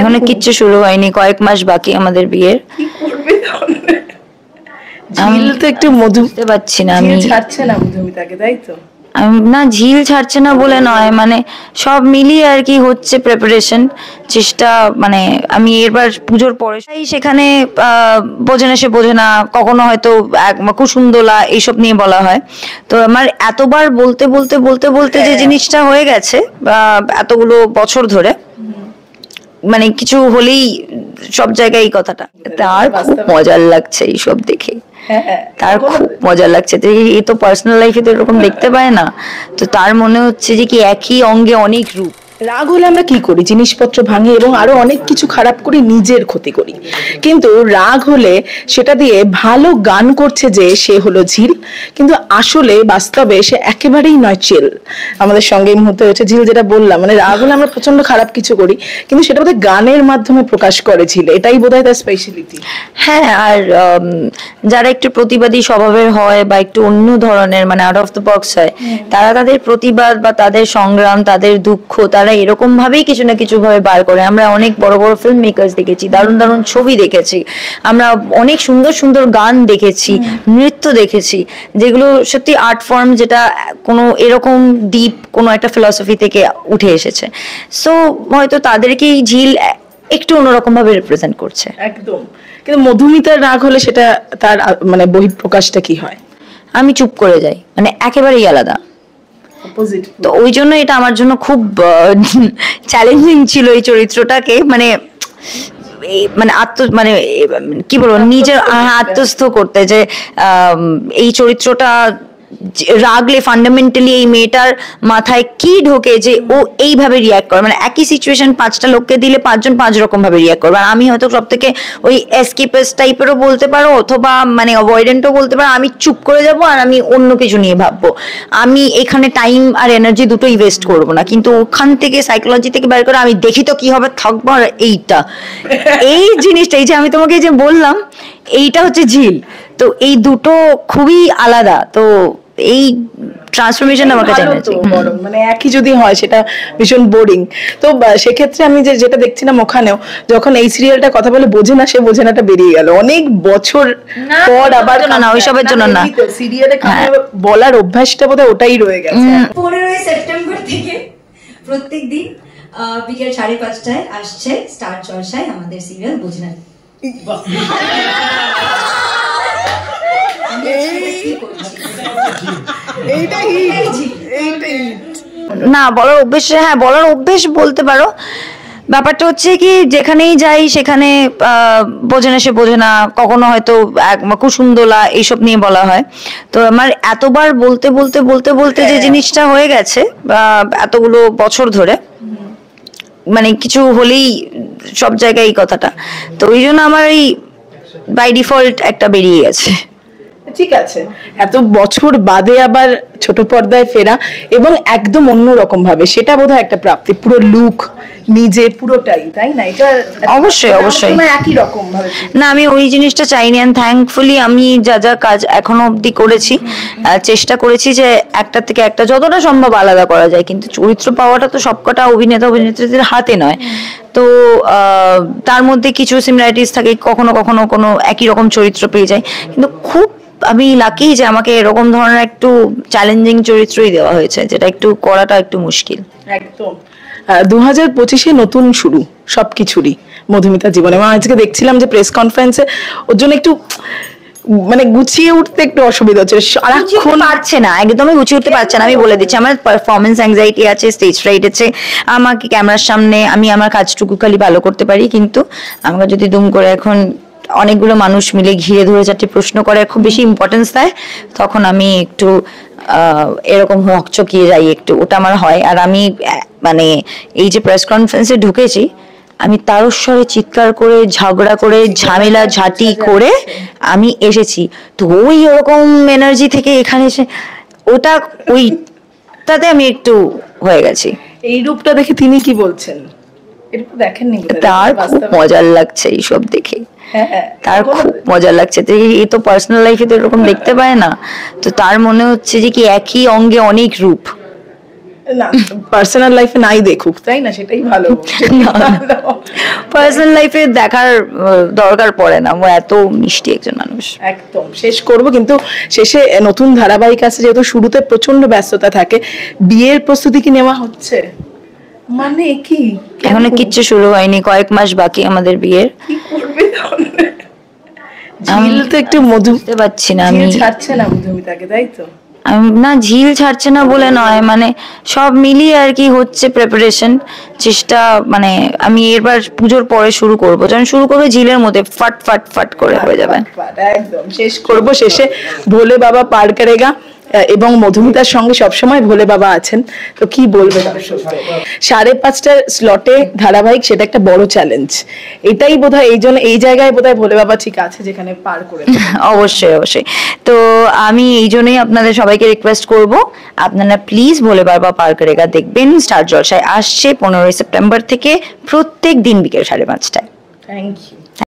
এখনো কিচ্ছু শুরু হয়নি, কয়েক মাস বাকি আমাদের বিয়ের। কি করবে তাহলে? ঝিল তো একটু বুঝতে পারছি না, আমি ছাড়ছে না মধুমিতাকে, তাই তো? না, ঝিল ছাড়ছে না বলে নয়, মানে সব মিলিয়ে আর কি হচ্ছে প্রিপারেশন, চেষ্টা। মানে আমি এবার পুজোর পরে সেখানে বোঝে না সে বোঝে না, কখনো হয়তো কুসুমদোলা এইসব নিয়ে বলা হয়। তো আমার এতবার বলতে বলতে বলতে বলতে যে জিনিসটা হয়ে গেছে এতগুলো বছর ধরে, মানে কিছু হলেই সব জায়গায় এই কথাটা। তার খুব মজার লাগছে এইসব দেখে, তার খুব মজা লাগছে। তো এই তো পার্সোনাল লাইফে তো এরকম দেখতে পায় না, তো তার মনে হচ্ছে যে কি একই অঙ্গে অনেক রূপ। রাগ হলে আমরা কি করি? জিনিসপত্র ভাঙি এবং আরো অনেক কিছু খারাপ করি, নিজের ক্ষতি করি। কিন্তু রাগ হলে সেটা দিয়ে ভালো গান করছে যে সে হলো ঝিল, কিন্তু আসলে বাস্তবে সে একেবারেই নয় চিল। আমাদের সঙ্গে এই মুহূর্তে হচ্ছে ঝিল, যেটা বললাম, মানে রাগ হলে আমরা প্রচন্ড খারাপ কিছু করি, কিন্তু সেটা বোধহয় গানের মাধ্যমে প্রকাশ করে ঝিল, এটাই বোধহয় তার স্পেশালিটি। হ্যাঁ, আর যারা একটু প্রতিবাদী স্বভাবের হয় বা একটু অন্য ধরনের, মানে আউট অফ দ্য বক্স হয়, তারা তাদের প্রতিবাদ বা তাদের সংগ্রাম, তাদের দুঃখ, তারা এরকম ভাবেই কিছু না কিছু ভাবে বার করে। আমরা অনেক বড় বড় ফিল্ম মেকার্স দেখেছি, দারুণ দারুণ ছবি দেখেছি, আমরা অনেক সুন্দর সুন্দর গান দেখেছি, নৃত্য দেখেছি, যেগুলো সত্যি আর্ট ফর্ম, যেটা কোনো এরকম ডিপ কোনো একটা ফিলসফি থেকে উঠে এসেছে। সো হয়তো তাদেরকেই ঝিল একটু অন্যরকম ভাবে রিপ্রেজেন্ট করছে। একদম। কিন্তু মধুমিতার রাগ হলে সেটা তার মানে বহিঃপ্রকাশটা কি হয়? আমি চুপ করে যাই, মানে একেবারেই আলাদা। তো ওই জন্য এটা আমার জন্য খুব চ্যালেঞ্জিং ছিল এই চরিত্রটাকে, মানে মানে মানে কি বলবো, নিজের আত্মস্থ করতে, যে এই চরিত্রটা রাগলে ফান্ডামেন্টালি এই মেয়েটার মাথায় কি ঢোকে যে ও এইভাবে রিয়াক্ট করে। মানে একই সিচুয়েশন 5টা লোককে দিলে 5জন 5 রকম ভাবে রিয়াক্ট করবে। আর আমি হয়তো সব থেকে ওই এসকেপিস্ট টাইপেরও বলতে পারো, অথবা মানে অ্যাভয়েডেন্টও বলতে পারো। আমি চুপ করে যাব আর আমি অন্য কিছু নিয়ে ভাববো। আমি এখানে টাইম আর এনার্জি দুটোই ওয়েস্ট করবো না, কিন্তু ওখান থেকে সাইকোলজি থেকে বের করে আমি দেখি তো কি হবে, থাকবো। আর এইটা এই জিনিসটা, এই যে আমি তোমাকে যে বললাম, এইটা হচ্ছে ঝিল। তো এই দুটো খুবই আলাদা। তো এই ট্রান্সফরমেশন আমার কাছে মানে একই যদি হয় সেটা ভীষণ বোরিং। তো সেক্ষেত্রে আমি যেটা দেখছিলাম ওখানেও, যখন এই সিরিয়ালটা কথা বলে বোঝে না সে বোঝে নাটা বেরিয়ে গেল অনেক বছর পর। আবার না, ওইসবের জন্য না, সিরিয়ালে বলার অভ্যাসটা বোধহয় ওটাই রয়ে গেছে। 15ই সেপ্টেম্বর থেকে প্রত্যেকদিন বিকেল 5:30টায় আসছে স্টার জলসায় আমাদের সিরিয়াল বোঝনা। না, বলার অভ্যেস, হ্যাঁ বলার অভ্যেস বলতে পারো। ব্যাপারটা হচ্ছে কি, যেখানেই যাই সেখানে বোঝে না সে বোঝে না, কখনো হয়তো কুসুমদোলা এইসব নিয়ে বলা হয়। তো আমার এতবার বলতে বলতে বলতে বলতে যে জিনিসটা হয়ে গেছে এতগুলো বছর ধরে, মানে কিছু হলেই সব জায়গায় এই কথাটা। তো ওই জন্য আমার এই বাই ডিফল্ট একটা বেরিয়ে গেছে। ঠিক আছে, এত বছর বাদে আবার ছোট পর্দায় ফেরা এবং একদম অন্যরকম ভাবে, সেটা বোধহয় একটা প্রাপ্তি। পুরো লুক নিজে পুরোটাই, তাই না? এটা অবশ্যই অবশ্যই একই রকম ভাবে না, আমি ওই জিনিসটা চাইনি। এন্ড থ্যাঙ্কফুলি আমি যা যা কাজ এখনো অব্দি করেছি, চেষ্টা করেছি যে একটা থেকে একটা যতটা সম্ভব আলাদা করা যায়। কিন্তু চরিত্র পাওয়াটা তো সবকটা অভিনেতা অভিনেত্রীদের হাতে নয়। তো তার মধ্যে কিছু সিমিলারিটিস থাকে, কখনো কখনো কোনো একই রকম চরিত্র পেয়ে যায়। কিন্তু খুব আমি লাকি যে আমাকে এরকম ধরনের একটু চ্যালেঞ্জিং চরিত্রই দেওয়া হয়েছে, যেটা একটু করাটা একটু মুশকিল। একদম। 2025-এ নতুন শুরু সবকিছুরই মধুমিতা জীবনে। এবং আজকে দেখছিলাম যে প্রেস কনফারেন্সে ওর জন্য একটু মানে গুছিয়ে উঠতে একটু অসুবিধা হচ্ছে, সারাক্ষণ পারছে না, একদমই গুছিয়ে উঠতে পারছে না। আমি বলে দিচ্ছি, আমার পারফরমেন্স অ্যাংজাইটি আছে, স্টেজ ফ্রাইট আছে। আমাকে ক্যামেরার সামনে আমি আমার কাজটুকু খালি ভালো করতে পারি, কিন্তু আমাকে যদি দুম করে এখন অনেকগুলো মানুষ মিলে ঘিরে ধরে 4টি প্রশ্ন করে খুব বেশি ইম্পর্টেন্স দেয়, তখন আমি একটু এরকম হকচকিয়ে যাই একটু, ওটা আমার হয়। আর আমি মানে এই যে প্রেস কনফারেন্সে ঢুকেছি, আমি তারস্বরে চিৎকার করে, ঝগড়া করে, ঝামেলা ঝাঁটি করে আমি এসেছি। তো ওই ওরকম এনার্জি থেকে এখানে এসে ওটা ওইটাতে আমি একটু হয়ে গেছি। এই রূপটা দেখে তিনি কি বলছেন? দেখেননি? তার খুব মজার লাগছে এইসব দেখে, তার খুব মজা লাগছে। তো এই তো পার্সোনাল লাইফে তো এরকম দেখতে পায় না, তো তার মনে হচ্ছে যে কি একই অঙ্গে অনেক রূপ। না পার্সোনাল লাইফে নাই দেখুক, তাই না? সেটাই ভালো। পার্সোনাল লাইফে দেখার দরকার পড়ে না, ও এত মিষ্টি একজন মানুষ। একদম শেষ করব, কিন্তু শেষে নতুন ধারাবাহিক আছে যেহেতু, শুরুতে প্রচন্ড ব্যস্ততা থাকে, বিয়ের প্রস্তুতি কি নেওয়া হচ্ছে? মানে কি এখনো কিচ্ছু শুরু হয়নি, কয়েক মাস বাকি আমাদের বিয়ের। কি করবে তাহলে? ঝিল তো একটু মধু বুঝতে পারছি না আমি, ছাড়ছে না মধুমিতাকে, তাই তো? না ঝিল ছাড়ছে না বলে নয়, মানে সব মিলিয়ে আর কি হচ্ছে প্রিপারেশন, চেষ্টা। মানে আমি এবার পুজোর পরে শুরু করবো, যখন শুরু করবো ঝিলের মধ্যে ফাট ফাট ফাট করে হয়ে যাবে। একদম শেষ করব, শেষে ভোলে বাবা পার করেগা এবং মধুমিতার সঙ্গে সবসময় ভোলে বাবা আছেন, তো কি বলবে দর্শকদের? 5:30টার স্লটে ধারাবাহিক, সেটা একটা বড় চ্যালেঞ্জ। এটাই বোধহয় এই জায়গায় বোধহয় ভোলে বাবা ঠিক আছে, যেখানে পার করে। অবশ্যই অবশ্যই। তো আমি এই জন্যই আপনাদের সবাইকে রিকোয়েস্ট করব, আপনারা প্লিজ ভোলে বাবা পার করেগা দেখবেন। স্টার জলসায় আসছে 15 সেপ্টেম্বর থেকে, প্রত্যেক দিন বিকেল 5:30টায়। Thank you.